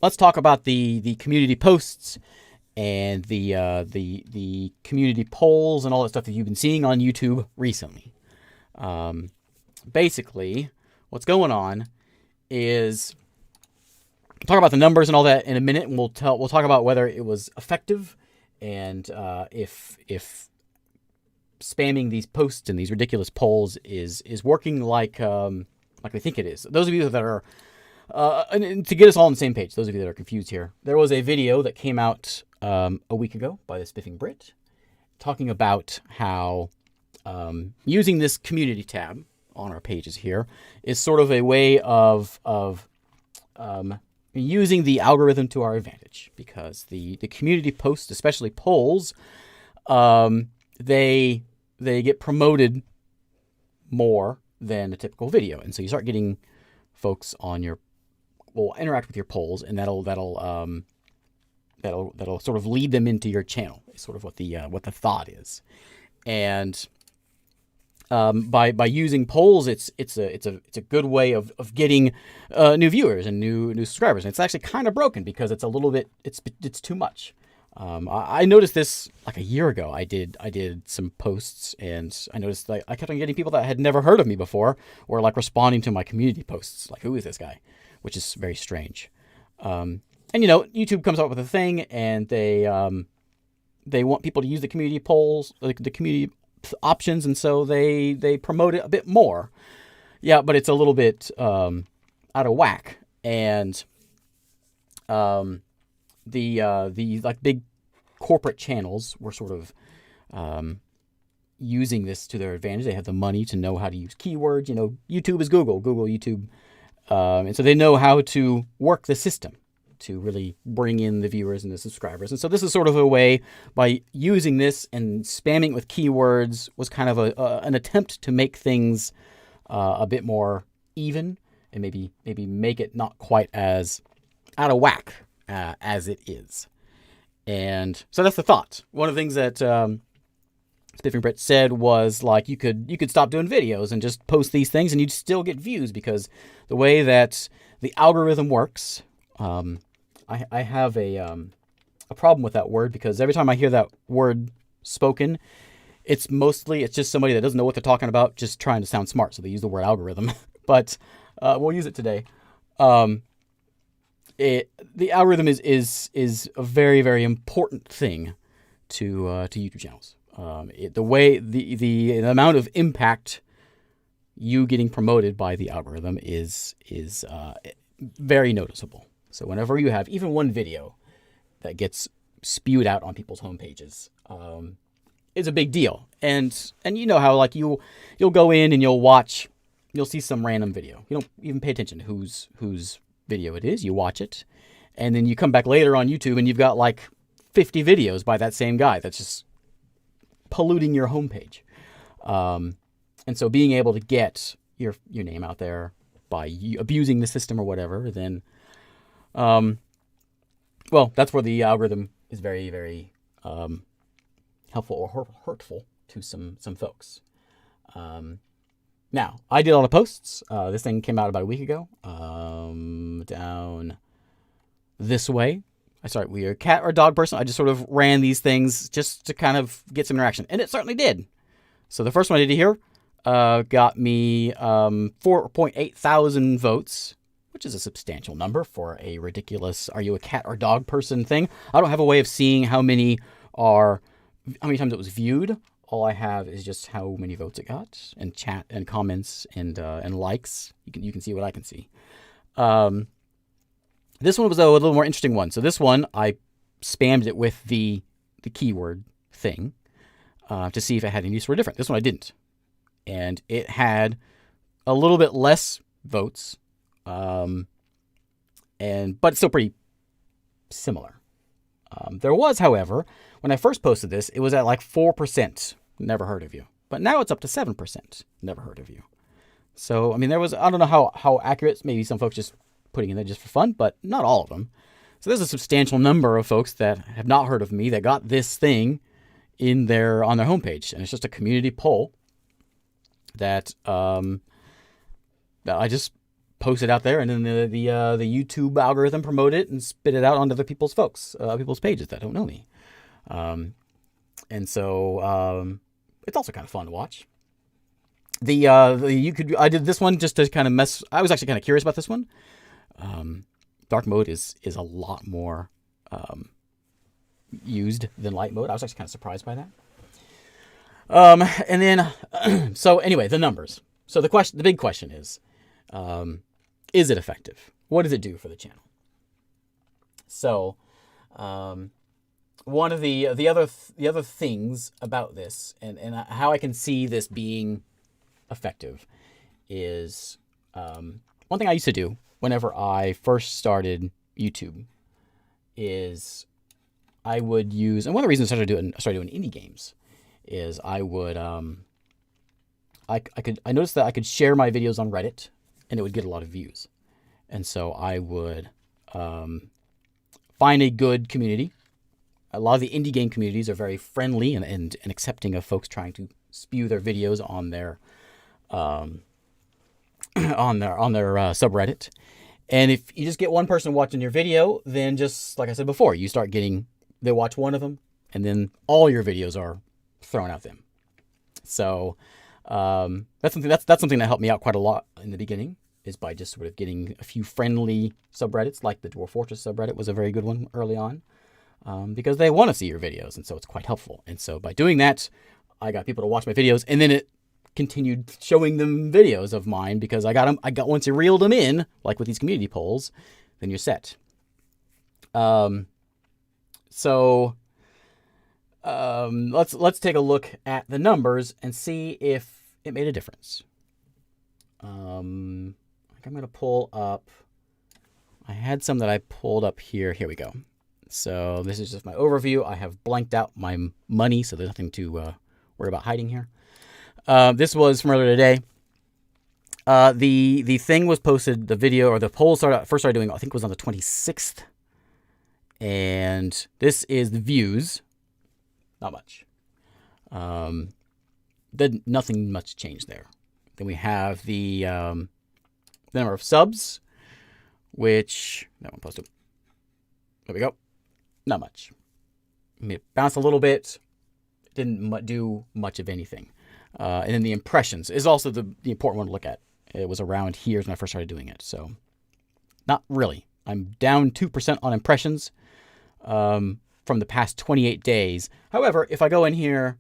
let's talk about the community posts and the community polls and all that stuff that you've been seeing on YouTube recently. Basically, what's going on is we'll talk about the numbers and all that in a minute, and we'll talk about whether it was effective and if spamming these posts and these ridiculous polls is working like we think it is. Those of you that are and to get us all on the same page, those of you that are confused here, there was a video that came out a week ago by the Spiffing Brit talking about how using this community tab on our pages here is sort of a way of using the algorithm to our advantage, because the community posts, especially polls, they get promoted more than a typical video, and so you start getting folks on your will interact with your polls, and that'll sort of lead them into your channel. Is sort of what the thought is, and by using polls, it's a good way of getting new viewers and new subscribers. And it's actually kind of broken because it's a little bit it's too much. I noticed this like a year ago. I did some posts, and I noticed that I kept on getting people that had never heard of me before were like responding to my community posts, like, who is this guy? Which is very strange. And YouTube comes up with a thing, and they want people to use the community polls, like the community options, and so they promote it a bit more. Yeah, but it's a little bit out of whack, and the like big corporate channels were sort of using this to their advantage. They have the money to know how to use keywords. YouTube is Google, YouTube, and so they know how to work the system to really bring in the viewers and the subscribers. And so this is sort of a way, by using this and spamming with keywords, was kind of an attempt to make things a bit more even, and maybe make it not quite as out of whack as it is. And so that's the thought. One of the things that Spiffing Brit said was, like, you could stop doing videos and just post these things, and you'd still get views, because the way that the algorithm works, I have a problem with that word, because every time I hear that word spoken, it's just somebody that doesn't know what they're talking about, just trying to sound smart. So they use the word algorithm, but we'll use it today. The algorithm is a very, very important thing to YouTube channels. The amount of impact you getting promoted by the algorithm is very noticeable. So whenever you have even one video that gets spewed out on people's homepages, it's a big deal. And you know how, like, you'll go in and you'll see some random video. You don't even pay attention to whose video it is. You watch it, and then you come back later on YouTube and you've got like 50 videos by that same guy that's just polluting your homepage. And so being able to get your name out there by abusing the system or whatever, then that's where the algorithm is very, very helpful or hurtful to some folks. Now, I did all the posts. This thing came out about a week ago. Down this way. Were you a cat or a dog person? I just sort of ran these things just to kind of get some interaction. And it certainly did. So the first one I did here got me 4.8 thousand votes, which is a substantial number for a ridiculous "are you a cat or dog person" thing. I don't have a way of seeing how many times it was viewed. All I have is just how many votes it got, and chat and comments and likes. You can see what I can see. This one was a little more interesting one. So this one, I spammed it with the keyword thing to see if it had any sort of different. This one I didn't, and it had a little bit less votes, but it's still pretty similar. There was, however, when I first posted this, it was at like 4%. Never heard of you. But now it's up to 7%. Never heard of you. So, I mean, I don't know how accurate. Maybe some folks just putting in there just for fun, but not all of them. So there's a substantial number of folks that have not heard of me that got this thing on their homepage. And it's just a community poll that I just post it out there, and then the YouTube algorithm promote it and spit it out onto other people's pages that don't know me. And so it's also kind of fun to watch. I did this one just to kind of mess. I was actually kind of curious about this one. Dark mode is a lot more used than light mode. I was actually kind of surprised by that. And then so anyway, the numbers. So the big question is it effective? What does it do for the channel? So one of the other things about this and how I can see this being effective is one thing I used to do whenever I first started YouTube is I would use, and one of the reasons I started doing indie games is I would I noticed that I could share my videos on Reddit and it would get a lot of views, and so I would find a good community. A lot of the indie game communities are very friendly and accepting of folks trying to spew their videos on their subreddit. And if you just get one person watching your video, then just like I said before, you start getting, they watch one of them, and then all your videos are thrown at them. So that's something that helped me out quite a lot in the beginning, is by just sort of getting a few friendly subreddits, like the Dwarf Fortress subreddit was a very good one early on, because they want to see your videos, and so it's quite helpful. And so by doing that, I got people to watch my videos, and then it continued showing them videos of mine because I got once you reeled them in, like with these community polls, then you're set. Let's take a look at the numbers and see if it made a difference. I think I'm going to pull up. I had some that I pulled up here. Here we go. So this is just my overview. I have blanked out my money, so there's nothing to worry about hiding here. This was from earlier today. The thing was posted, the video or the poll first started doing, I think it was on the 26th. And this is the views. Not much. Nothing much changed there. Then we have the number of subs, which that one posted. There we go. Not much. I mean, it bounced a little bit. Didn't do much of anything. And then the impressions is also the important one to look at. It was around here when I first started doing it. So not really. I'm down 2% on impressions from the past 28 days. However, if I go in here,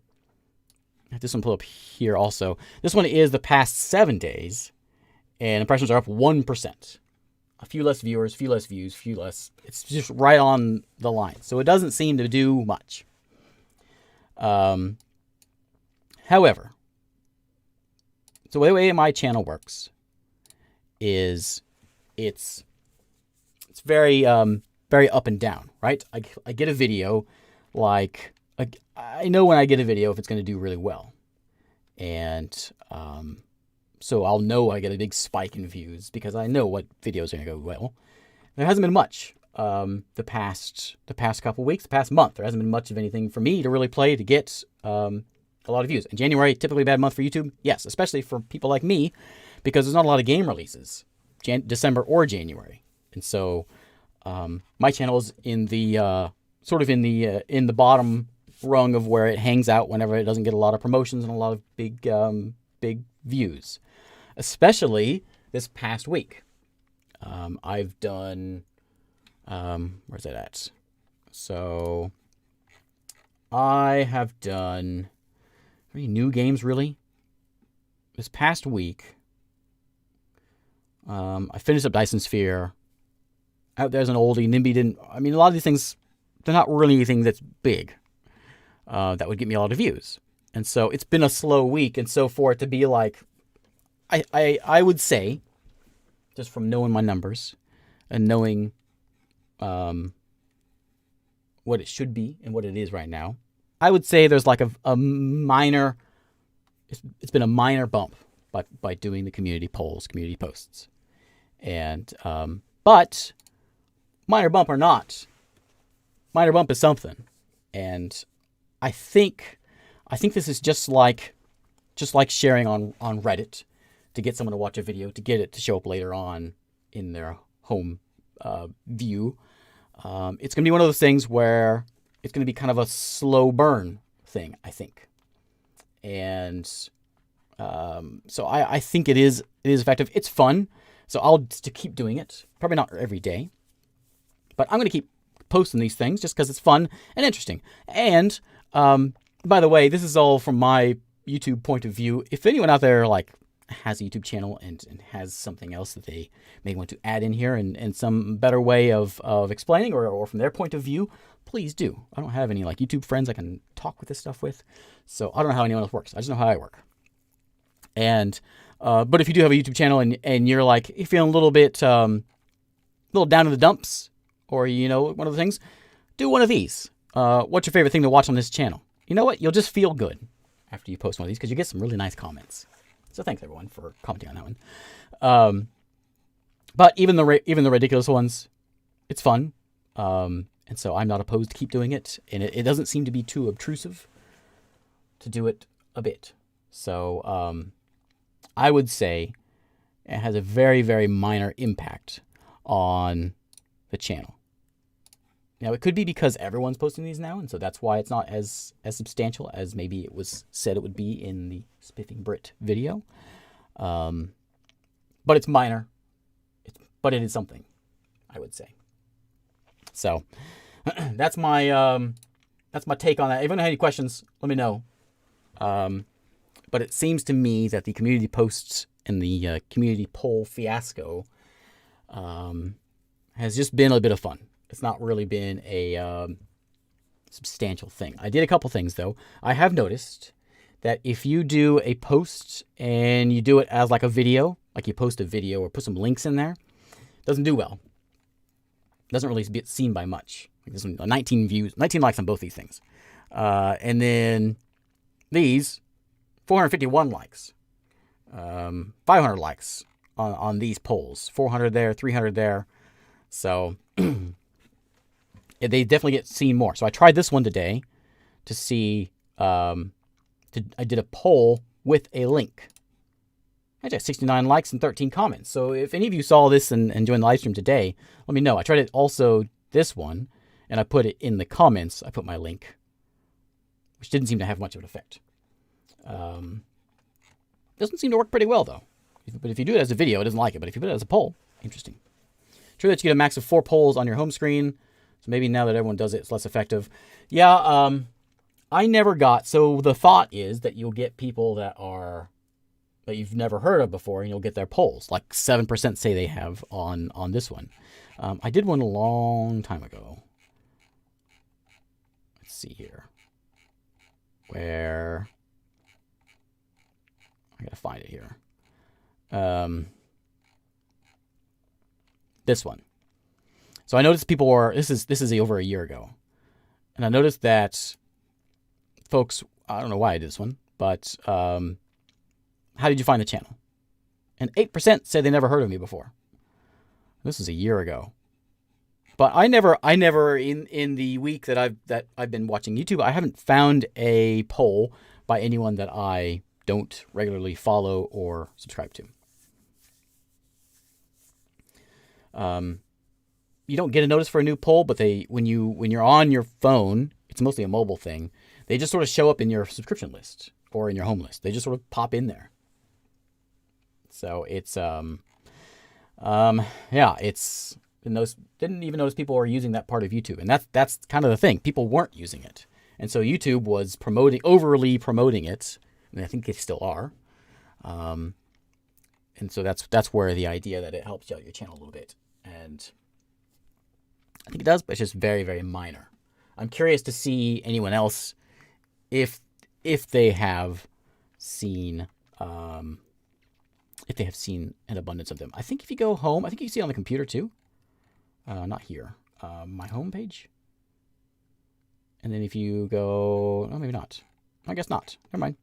this one pull up here also. This one is the past 7 days, and impressions are up 1%. A few less viewers, few less views, few less. It's just right on the line. So it doesn't seem to do much. However, so the way my channel works is it's very very up and down, right? I get a video, like I know when I get a video if it's going to do really well, and so I'll know I get a big spike in views because I know what videos are going to go well. There hasn't been much the past couple weeks, the past month. There hasn't been much of anything for me to really play to get a lot of views. And January, typically a bad month for YouTube. Yes, especially for people like me, because there's not a lot of game releases, December or January. And so my channel is in the sort of in the bottom rung of where it hangs out whenever it doesn't get a lot of promotions and a lot of big views. Especially this past week. I've done where's that at? So I have done any new games really? This past week, I finished up Dyson Sphere. Out There's an oldie. NIMBY didn't. I mean, a lot of these things, they're not really anything that's big that would get me a lot of views. And so it's been a slow week. And so for it to be like, I would say, just from knowing my numbers and knowing what it should be and what it is right now, I would say there's like a minor, it's been a minor bump by doing the community polls, community posts. And, but minor bump or not, minor bump is something. And I think this is just like sharing on Reddit, to get someone to watch a video, to get it to show up later on in their home view. It's going to be one of those things where it's going to be kind of a slow burn thing, I think. And so I think it is effective. It's fun. So I'll just keep doing it. Probably not every day. But I'm going to keep posting these things just because it's fun and interesting. And by the way, this is all from my YouTube point of view. If anyone out there like has a YouTube channel and has something else that they may want to add in here and some better way of explaining or from their point of view, please do. I don't have any like YouTube friends I can talk with this stuff with. So I don't know how anyone else works. I just know how I work. And but if you do have a YouTube channel and you're like you're feeling a little bit little down in the dumps, or one of the things, do one of these. What's your favorite thing to watch on this channel? You know what? You'll just feel good after you post one of these because you get some really nice comments. So thanks everyone for commenting on that one. But even the ridiculous ones, it's fun. And so I'm not opposed to keep doing it. And it doesn't seem to be too obtrusive to do it a bit. So I would say it has a very, very minor impact on the channel. Now, it could be because everyone's posting these now, and so that's why it's not as substantial as maybe it was said it would be in the Spiffing Brit video. But it's minor. But it is something, I would say. So, that's my take on that. If anyone has any questions, let me know. But it seems to me that the community posts and the community poll fiasco has just been a bit of fun. It's not really been a substantial thing. I did a couple things, though. I have noticed that if you do a post and you do it as like a video, like you post a video or put some links in there, it doesn't do well. It doesn't really get seen by much. Like this one, 19 views, 19 likes on both these things. And then these, 451 likes. 500 likes on these polls. 400 there, 300 there. So they definitely get seen more. So I tried this one today to see. I did a poll with a link. I got 69 likes and 13 comments. So if any of you saw this and joined the live stream today, let me know. I tried it also this one, and I put it in the comments. I put my link, which didn't seem to have much of an effect. Doesn't seem to work pretty well though. But if you do it as a video, it doesn't like it. But if you put it as a poll, interesting. True that you get a max of 4 polls on your home screen. So maybe now that everyone does it, it's less effective. Yeah, I never got... So the thought is that you'll get people that you've never heard of before, and you'll get their polls. Like 7% say they have on this one. I did one a long time ago. Let's see here. Where... I gotta find it here. This one. So I noticed people were... This is over a year ago. And I noticed that folks... I don't know why I did this one, but... how did you find the channel? And 8% said they never heard of me before. This was a year ago. But I never in the week that I've been watching YouTube, I haven't found a poll by anyone that I don't regularly follow or subscribe to. You don't get a notice for a new poll, but when you're on your phone, it's mostly a mobile thing. They just sort of show up in your subscription list or in your home list. They just sort of pop in there. So it's it's didn't even notice people were using that part of YouTube, and that's kind of the thing. People weren't using it, and so YouTube was overly promoting it, and I think they still are. And so that's where the idea that it helps you out your channel a little bit, and I think it does, but it's just very, very minor. I'm curious to see anyone else if they have seen an abundance of them. I think if you go home, I think you can see it on the computer too. Not here. My home page. And then if you go, oh, maybe not. I guess not. Never mind.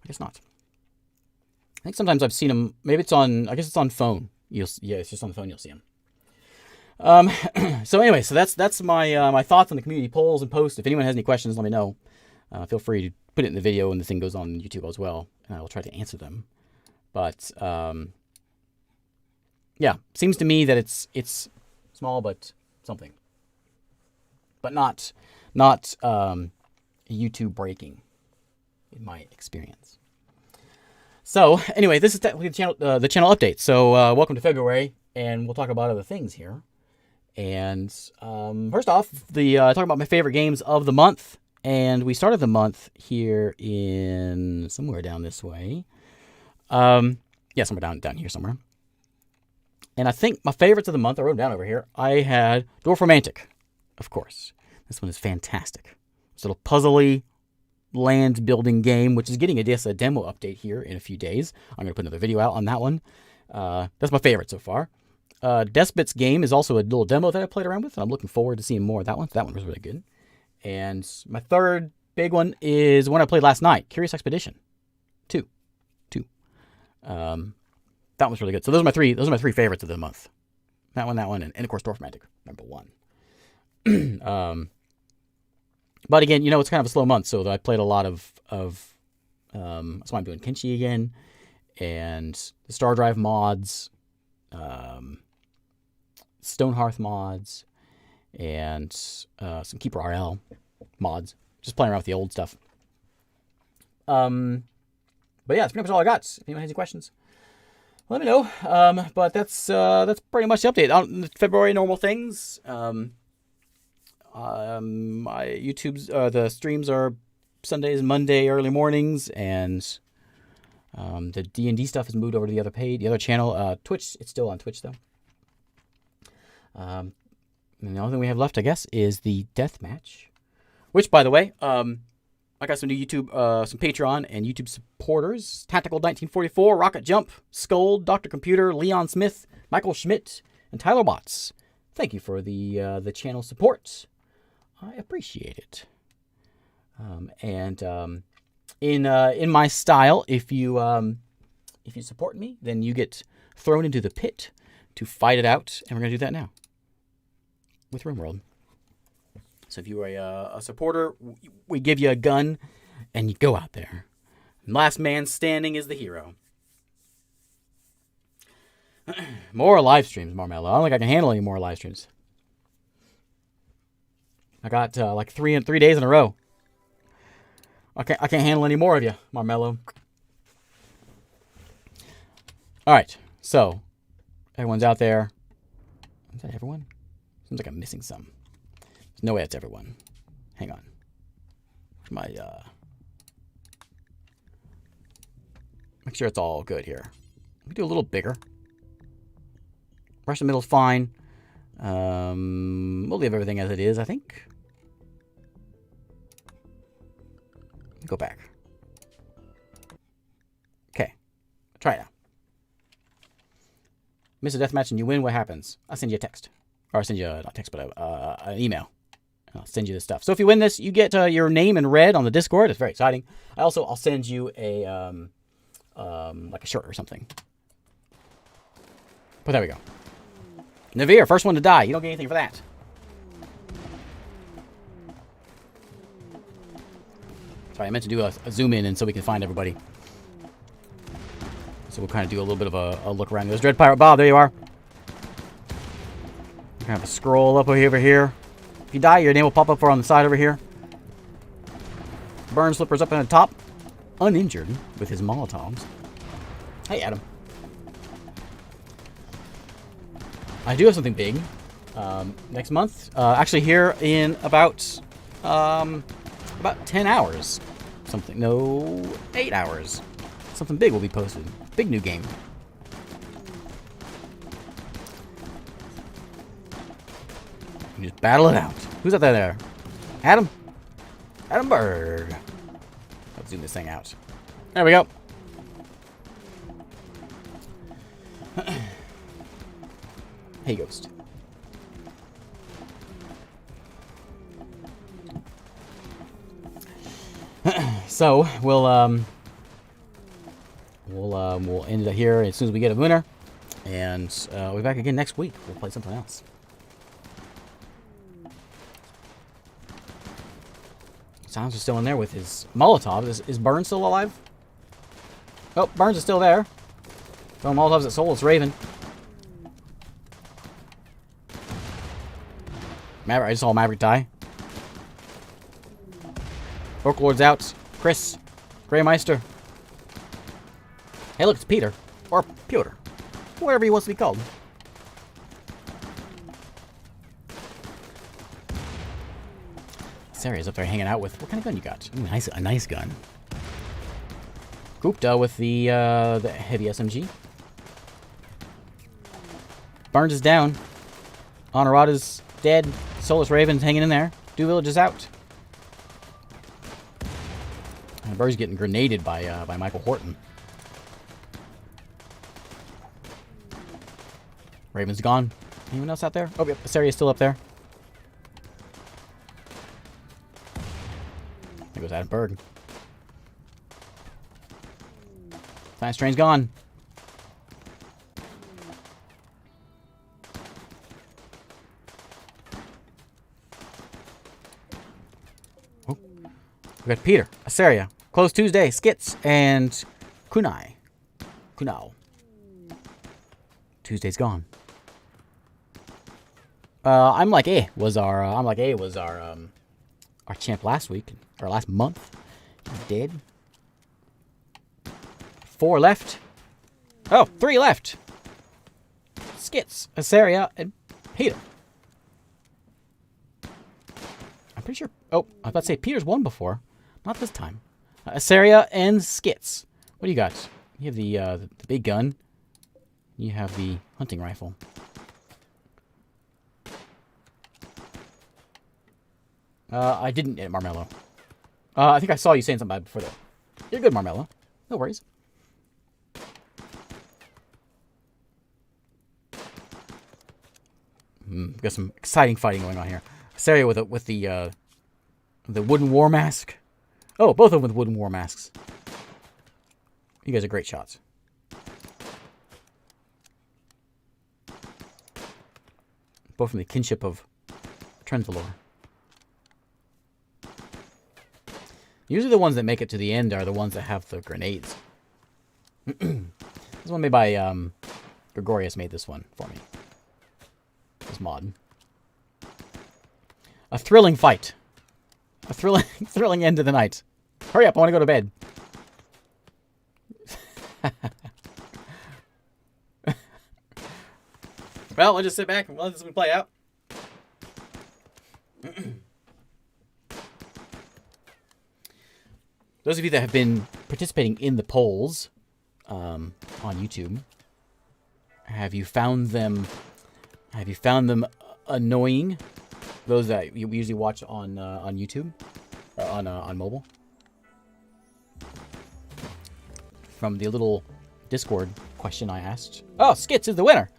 I guess not. I think sometimes I've seen them. Maybe it's on. I guess it's on phone. It's just on the phone. You'll see them. So anyway, so that's my my thoughts on the community polls and posts. If anyone has any questions, let me know. Feel free to put it in the video and the thing goes on YouTube as well, and I will try to answer them. But yeah, seems to me that it's small but something, but not YouTube breaking in my experience. So anyway, this is technically the channel update. So welcome to February, and we'll talk about other things here. And first off, talking about my favorite games of the month. And we started the month here in somewhere down this way. Yeah, somewhere down here somewhere. And I think my favorites of the month, I wrote them down over here. I had Dwarf Romantic, of course. This one is fantastic. It's a little puzzly land building game, which is getting a demo update here in a few days. I'm going to put another video out on that one. That's my favorite so far. Despot's game is also a little demo that I played around with. I'm looking forward to seeing more of that one. That one was really good. And my third big one is one I played last night, Curious Expedition 2. That one's really good. So those are my three favorites of the month. That one, and of course Dwarf Romantic, number 1. But again, it's kind of a slow month, so I played a lot of that's why I'm doing Kenshi again, and the Star Drive mods, Stonehearth mods, and some Keeper RL mods. Just playing around with the old stuff. But yeah, that's pretty much all I got. If anyone has any questions, let me know. But that's pretty much the update on February normal things. My YouTube's the streams are Sundays and Monday early mornings, and the D&D stuff has moved over to the other page, the other channel. Twitch, it's still on Twitch though. And the only thing we have left, I guess, is the deathmatch, which, by the way, I got some new YouTube, some Patreon and YouTube supporters: Tactical 1944, Rocket Jump, Scold, Dr. Computer, Leon Smith, Michael Schmidt, and Tyler Watts. Thank you for the channel support. I appreciate it. In my style, if you support me, then you get thrown into the pit to fight it out, and we're gonna do that now with Rimworld. So if you are a supporter, we give you a gun, and you go out there. And last man standing is the hero. More live streams, Marmello. I don't think I can handle any more live streams. I got like 3 days in a row. I can't handle any more of you, Marmello. All right, so everyone's out there. Is that everyone? Seems like I'm missing some. There's no way that's everyone. Hang on. My make sure it's all good here. Let me do a little bigger. Brush the middle's fine. We'll leave everything as it is, I think. Go back. Okay. Try it now. Miss a deathmatch and you win, what happens? I'll send you a text. Or I'll send you, not text, but an email. I'll send you this stuff. So if you win this, you get your name in red on the Discord. It's very exciting. I'll send you a, like a shirt or something. But there we go. Navir, first one to die. You don't get anything for that. Sorry, I meant to do a zoom in and so we can find everybody. So we'll kind of do a little bit of a look around. There's Dread Pirate Bob. There you are. You have to scroll up over here. If you die, your name will pop up on the side over here. Burn Slippers up in the top. Uninjured with his Molotovs. Hey, Adam. I do have something big next month. Actually, here in about 10 hours. Something. No, 8 hours. Something big will be posted. Big new game. You just battle it out. Who's out there? Adam? Adam Bird. Let's zoom this thing out. There we go. Hey, Ghost. So we'll end it here as soon as we get a winner, and we'll be back again next week. We'll play something else. Sounds are still in there with his Molotov. Is Burns still alive? Oh, Burns is still there. Throwing Molotovs at Soulless Raven. Maverick, I just saw Maverick die. Orc Lord's out. Chris. Greymeister. Hey, look, it's Peter. Or Pewter. Whatever he wants to be called. Saria's up there hanging out with... What kind of gun you got? Ooh, a nice gun. Gupta with the heavy SMG. Barnes is down. Honorada's dead. Soulless Raven's hanging in there. Dew Village is out. And Bird's getting grenaded by Michael Horton. Raven's gone. Anyone else out there? Oh, yep. Saria's still up there. There goes Adam Berg. Science Train's gone. Oh. We got Peter, Asaria, Close Tuesday, Skits, and Kunai. Kunao. Tuesday's gone. I'm like A was our champ last week or last month. He's dead. 4 left. Oh, 3 left. Skits, Asaria, and Peter. I'm pretty sure. Oh, I was about to say Peter's won before. Not this time. Asaria and Skits. What do you got? You have the big gun. You have the hunting rifle. I didn't hit Marmello. I think I saw you saying something about it before that. You're good, Marmello. No worries. Got some exciting fighting going on here. Saria with the wooden war mask. Oh, both of them with wooden war masks. You guys are great shots. Both from the kinship of Trenvalor. Usually the ones that make it to the end are the ones that have the grenades. This one made by Gregorius made this one for me. This mod. A thrilling fight. A thrilling end to the night. Hurry up, I want to go to bed. Well, we'll just sit back and let this one play out. Those of you that have been participating in the polls on YouTube, have you found them annoying? Those that we usually watch on YouTube or on mobile. From the little Discord question I asked. Oh, Skits is the winner.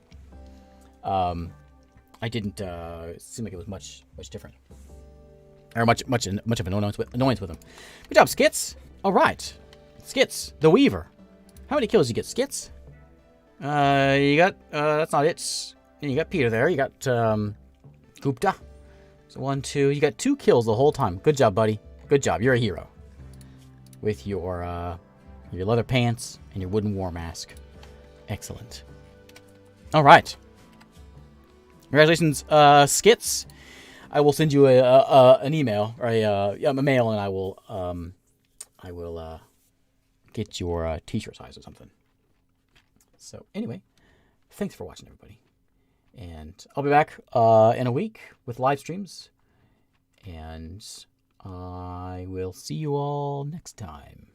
I didn't seem like it was much different. Or much of an annoyance with him. Good job, Skits. All right, Skits, the Weaver. How many kills you get, Skits? You got that's not it. And you got Peter there. You got Gupta. So 1, 2. You got 2 kills the whole time. Good job, buddy. Good job. You're a hero. With your leather pants and your wooden war mask. Excellent. All right. Congratulations, Skits. I will send you an email or a mail, and I will get your t-shirt size or something. So anyway, thanks for watching, everybody, and I'll be back in a week with live streams, and I will see you all next time.